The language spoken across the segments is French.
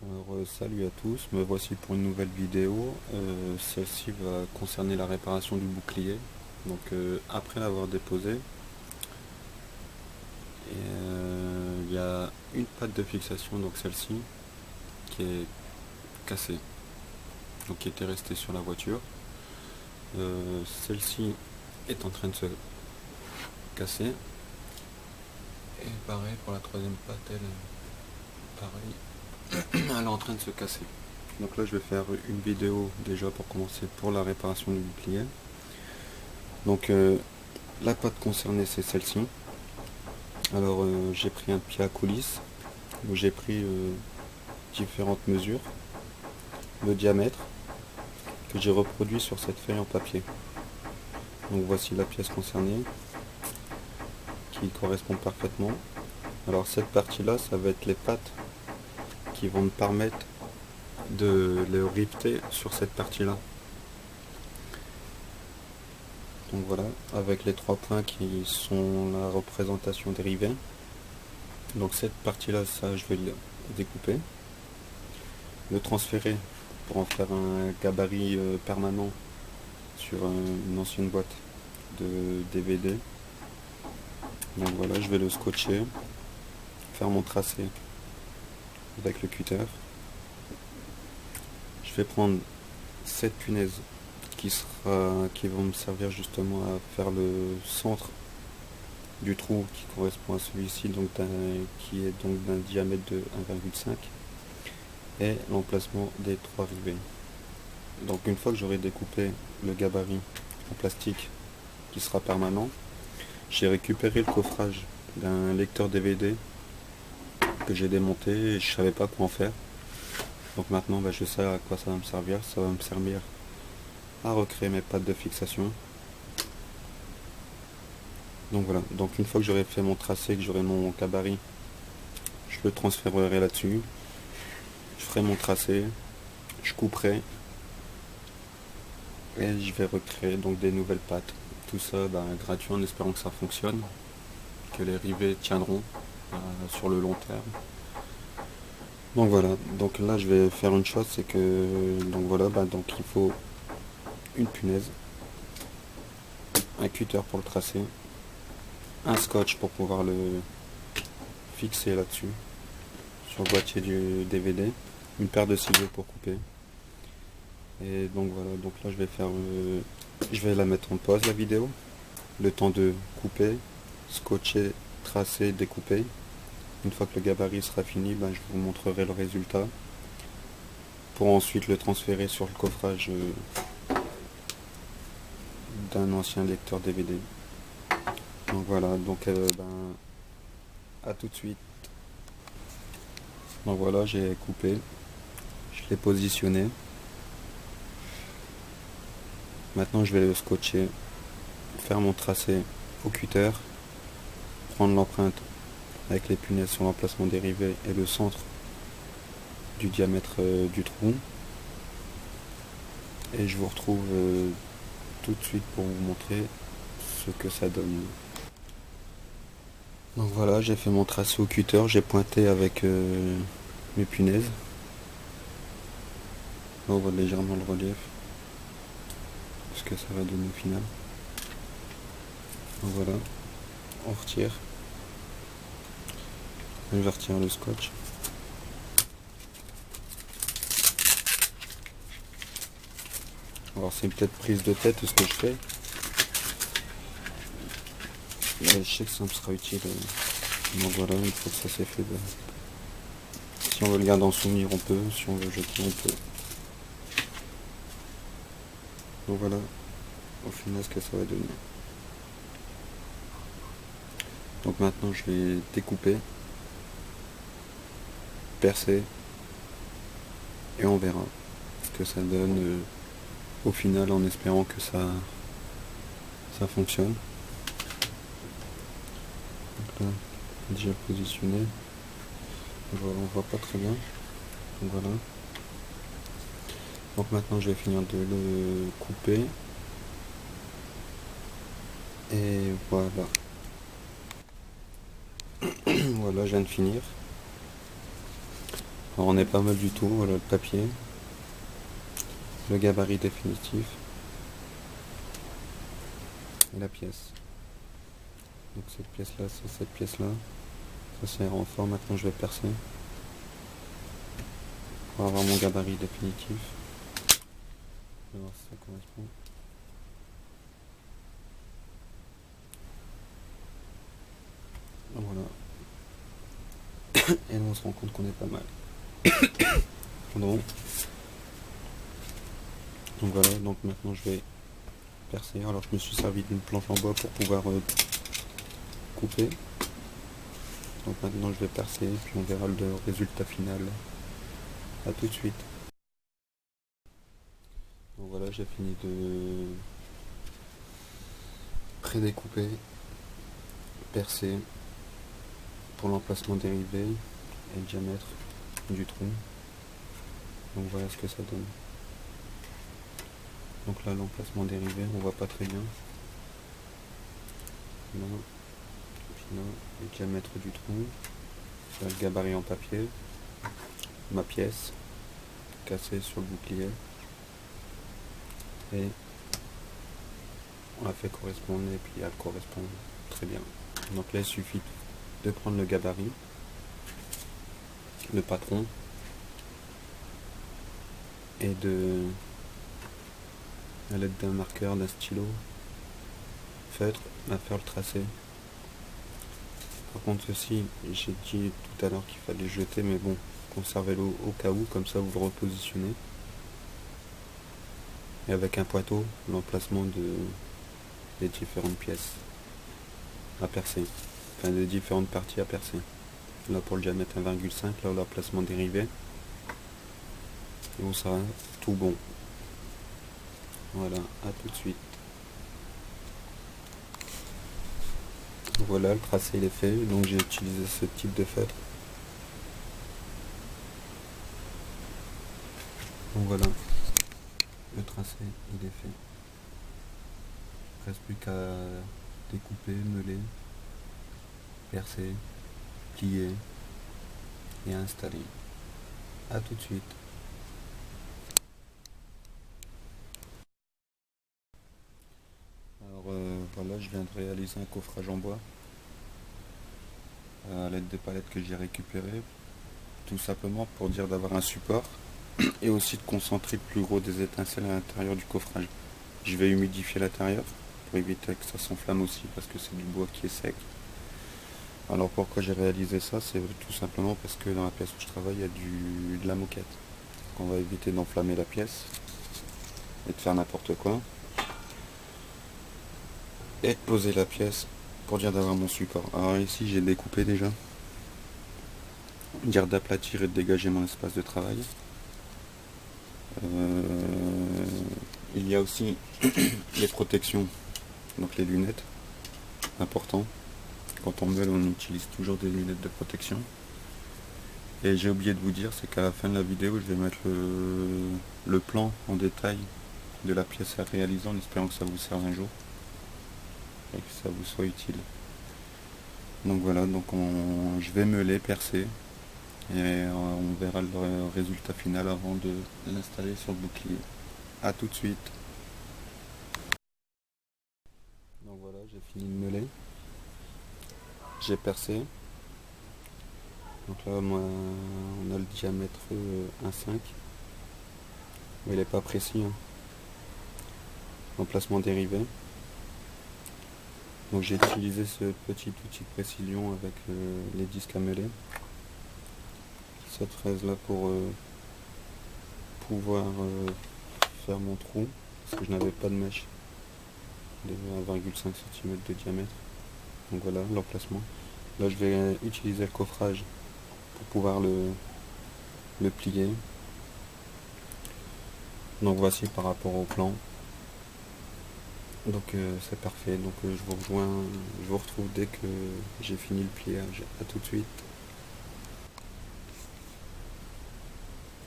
Alors, salut à tous, me voici pour une nouvelle vidéo. Celle-ci va concerner la réparation du bouclier. Donc après l'avoir déposé, il y a une patte de fixation, donc celle-ci, qui est cassée, donc qui était restée sur la voiture. Celle-ci est en train de se casser. Et pareil pour la troisième patte, pareil, elle est en train de se casser. Donc là je vais faire une vidéo déjà pour commencer pour la réparation du bouclier. Donc la patte concernée c'est celle-ci. Alors j'ai pris un pied à coulisse où j'ai pris différentes mesures, le diamètre que j'ai reproduit sur cette feuille en papier. Donc voici la pièce concernée qui correspond parfaitement. Alors cette partie là ça va être les pattes qui vont me permettre de les riveter sur cette partie là. Donc voilà, avec les trois points qui sont la représentation des rivets. Donc cette partie là, ça je vais le découper, le transférer pour en faire un gabarit permanent sur une ancienne boîte de DVD. Donc voilà, je vais le scotcher, faire mon tracé avec le cutter. Je vais prendre cette punaise qui vont me servir justement à faire le centre du trou qui correspond à celui-ci, donc qui est donc d'un diamètre de 1,5 et l'emplacement des trois rivets. Donc une fois que j'aurai découpé le gabarit en plastique qui sera permanent, j'ai récupéré le coffrage d'un lecteur DVD que j'ai démonté et je savais pas quoi en faire. Donc maintenant je sais à quoi ça va me servir. Ça va me servir à recréer mes pattes de fixation. Donc voilà, donc une fois que j'aurai fait mon tracé, que j'aurai mon gabarit, je le transférerai là-dessus. Je ferai mon tracé, je couperai et je vais recréer donc des nouvelles pattes. Tout ça gratuit en espérant que ça fonctionne, que les rivets tiendront sur le long terme. Donc voilà, donc là je vais faire une chose, c'est que donc voilà, donc il faut une punaise, un cutter pour le tracer, un scotch pour pouvoir le fixer là-dessus, sur le boîtier du DVD, une paire de ciseaux pour couper. Et donc voilà, donc là je vais la mettre en pause la vidéo, le temps de couper, scotcher, tracer, découper. Une fois que le gabarit sera fini, je vous montrerai le résultat pour ensuite le transférer sur le coffrage d'un ancien lecteur DVD. Donc voilà, donc à tout de suite. Donc voilà, j'ai coupé, je l'ai positionné. Maintenant je vais le scotcher, faire mon tracé au cutter, prendre l'empreinte avec les punaises sur l'emplacement dérivé et le centre du diamètre du trou. Et je vous retrouve tout de suite pour vous montrer ce que ça donne. Donc voilà, j'ai fait mon tracé au cutter, j'ai pointé avec mes punaises. Là on voit légèrement le relief, ce que ça va donner au final. Donc voilà, on retire. Je vais retirer le scotch. Alors c'est peut-être prise de tête ce que je fais. Mais je sais que ça me sera utile. Donc voilà, une fois que ça s'est fait, si on veut le garder en souvenir on peut, si on veut jeter on peut. Donc voilà, au final ce que ça va donner. Donc maintenant je vais découper, percer et on verra ce que ça donne au final en espérant que ça fonctionne. Donc là, déjà positionné. Voilà, on voit pas très bien. Donc voilà. Donc maintenant je vais finir de le couper. Et voilà. Voilà, je viens de finir. Alors on est pas mal du tout, voilà le papier, le gabarit définitif et la pièce. Donc cette pièce là, c'est cette pièce là. Ça c'est un renfort, maintenant je vais percer pour avoir mon gabarit définitif. Je vais voir si ça correspond. Voilà. Et là on se rend compte qu'on est pas mal. Pardon. Donc voilà, donc maintenant je vais percer. Alors je me suis servi d'une planche en bois pour pouvoir couper. Donc maintenant je vais percer, puis on verra le résultat final. A tout de suite. Donc voilà, j'ai fini de pré-découper, percer pour l'emplacement dérivé et le diamètre du trou. Donc voilà ce que ça donne. Donc là l'emplacement dérivé, on voit pas très bien. Là, puis là, le diamètre du trou. Là, le gabarit en papier. Ma pièce cassée sur le bouclier. Et on l'a fait correspondre et puis elle correspond très bien. Donc là il suffit de prendre le gabarit, le patron, et de, à l'aide d'un marqueur, d'un stylo, feutre, à faire le tracé. Par contre ceci, j'ai dit tout à l'heure qu'il fallait jeter, mais bon, conservez-le au cas où, comme ça vous le repositionnez. Et avec un poiteau, l'emplacement des différentes pièces à percer, enfin des différentes parties à percer. Là pour le diamètre 1,5, là l'emplacement dérivé, et on sera tout bon. Voilà, à tout de suite. Voilà, le tracé il est fait, donc j'ai utilisé ce type de feutre. Donc voilà, le tracé il est fait. Il ne reste plus qu'à découper, meuler, percer, plier et installer. A tout de suite. Alors voilà, je viens de réaliser un coffrage en bois à l'aide de palettes que j'ai récupérées, tout simplement pour dire d'avoir un support et aussi de concentrer le plus gros des étincelles à l'intérieur du coffrage. Je vais humidifier l'intérieur pour éviter que ça s'enflamme aussi parce que c'est du bois qui est sec. Alors pourquoi j'ai réalisé ça, c'est tout simplement parce que dans la pièce où je travaille il y a de la moquette. Donc on va éviter d'enflammer la pièce et de faire n'importe quoi. Et de poser la pièce pour dire d'avoir mon support. Alors ici j'ai découpé déjà. Dire d'aplatir et de dégager mon espace de travail. Il y a aussi les protections, donc les lunettes, important. Quand on meule, on utilise toujours des lunettes de protection. Et j'ai oublié de vous dire, c'est qu'à la fin de la vidéo, je vais mettre le plan en détail de la pièce à réaliser en espérant que ça vous serve un jour et que ça vous soit utile. Donc voilà, donc je vais meuler, percer et on verra le résultat final avant de l'installer sur le bouclier. A tout de suite. Donc voilà, j'ai fini de meuler. J'ai percé. Donc là, on a le diamètre 1,5. Mais il n'est pas précis. Hein. Emplacement dérivé. Donc j'ai utilisé ce petit outil de précision avec les disques à meuler. Cette fraise là pour pouvoir faire mon trou. Parce que je n'avais pas de mèche de 1,5 cm de diamètre. Donc voilà l'emplacement. Là je vais utiliser le coffrage pour pouvoir le plier. Donc voici par rapport au plan. Donc c'est parfait. Donc je vous retrouve dès que j'ai fini le pliage. A tout de suite.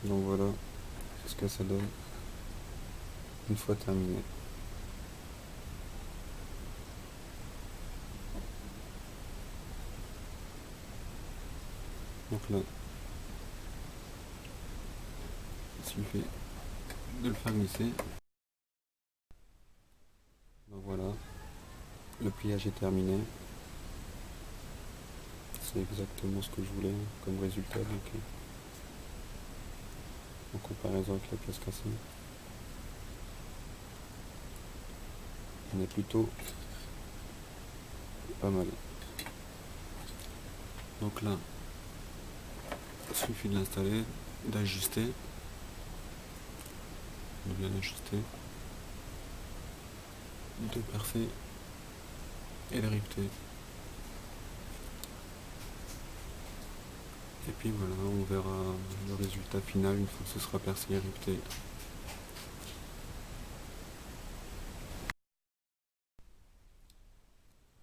Donc voilà, c'est ce que ça donne une fois terminé. Donc là, suffit de le faire glisser. Donc voilà, le pliage est terminé. C'est exactement ce que je voulais comme résultat, donc en comparaison avec la pièce cassée. On est plutôt pas mal. Donc là, il suffit de l'installer, d'ajuster, de bien ajuster, de percer et de riveter. Et puis voilà, on verra le résultat final une fois que ce sera percé et riveté.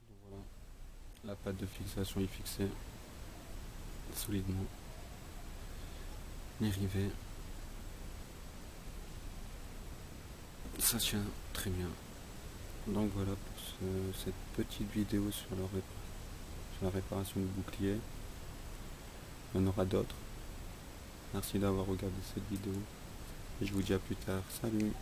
Donc voilà, la pâte de fixation est fixée solidement, les rivets. Ça tient très bien. Donc voilà pour cette petite vidéo sur la réparation du bouclier. Il y en aura d'autres. Merci d'avoir regardé cette vidéo. Et je vous dis à plus tard. Salut!